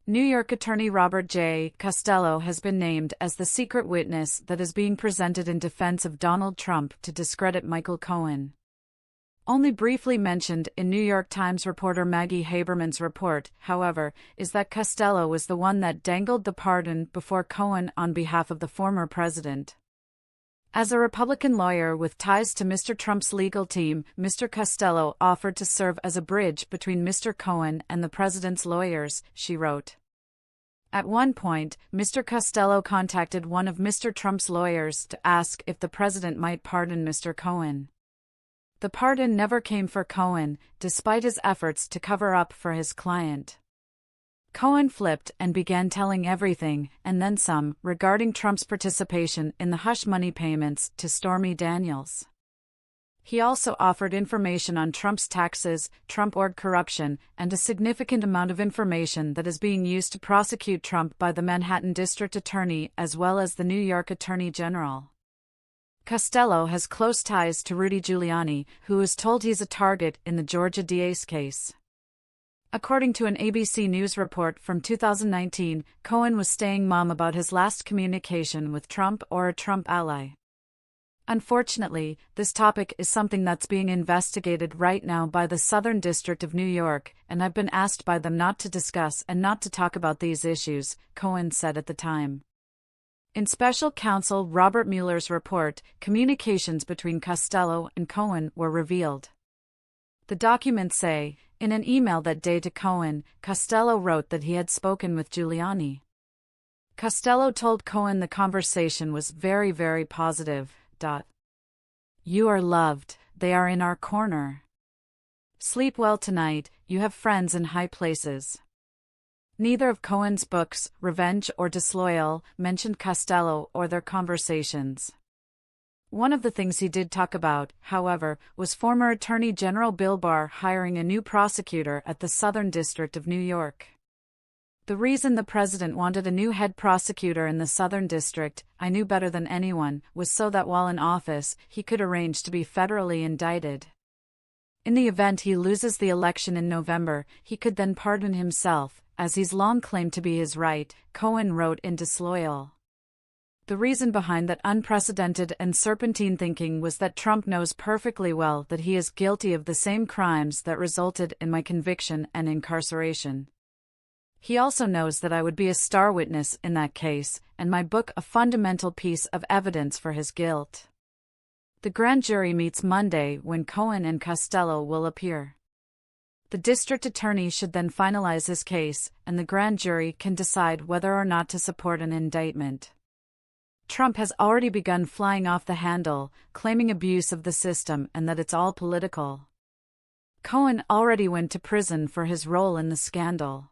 New York Attorney Robert J. Costello has been named as the secret witness that is being presented in defense of Donald Trump to discredit Michael Cohen. Only briefly mentioned in New York Times reporter Maggie Haberman's report, however, is that Costello was the one that dangled the pardon before Cohen on behalf of the former president. As a Republican lawyer with ties to Mr. Trump's legal team, Mr. Costello offered to serve as a bridge between Mr. Cohen and the president's lawyers, she wrote. At one point, Mr. Costello contacted one of Mr. Trump's lawyers to ask if the president might pardon Mr. Cohen. The pardon never came for Cohen, despite his efforts to cover up for his client. Cohen flipped and began telling everything, and then some, regarding Trump's participation in the hush money payments to Stormy Daniels. He also offered information on Trump's taxes, Trump org corruption, and a significant amount of information that is being used to prosecute Trump by the Manhattan District Attorney as well as the New York Attorney General. Costello has close ties to Rudy Giuliani, who is told he's a target in the Georgia DA's case. According to an ABC News report from 2019, Cohen was staying mum about his last communication with Trump or a Trump ally. Unfortunately, this topic is something that's being investigated right now by the Southern District of New York, and I've been asked by them not to discuss and not to talk about these issues, Cohen said at the time. In special counsel Robert Mueller's report, communications between Costello and Cohen were revealed. The documents say, in an email that day to Cohen, Costello wrote that he had spoken with Giuliani. Costello told Cohen the conversation was very, very positive. You are loved, they are in our corner. Sleep well tonight, you have friends in high places. Neither of Cohen's books, Revenge or Disloyal, mentioned Costello or their conversations. One of the things he did talk about, however, was former Attorney General Bill Barr hiring a new prosecutor at the Southern District of New York. The reason the president wanted a new head prosecutor in the Southern District, I knew better than anyone, was so that while in office, he could arrange to be federally indicted. In the event he loses the election in November, he could then pardon himself, as he's long claimed to be his right, Cohen wrote in Disloyal. The reason behind that unprecedented and serpentine thinking was that Trump knows perfectly well that he is guilty of the same crimes that resulted in my conviction and incarceration. He also knows that I would be a star witness in that case, and my book a fundamental piece of evidence for his guilt. The grand jury meets Monday when Cohen and Costello will appear. The district attorney should then finalize his case, and the grand jury can decide whether or not to support an indictment. Trump has already begun flying off the handle, claiming abuse of the system and that it's all political. Cohen already went to prison for his role in the scandal.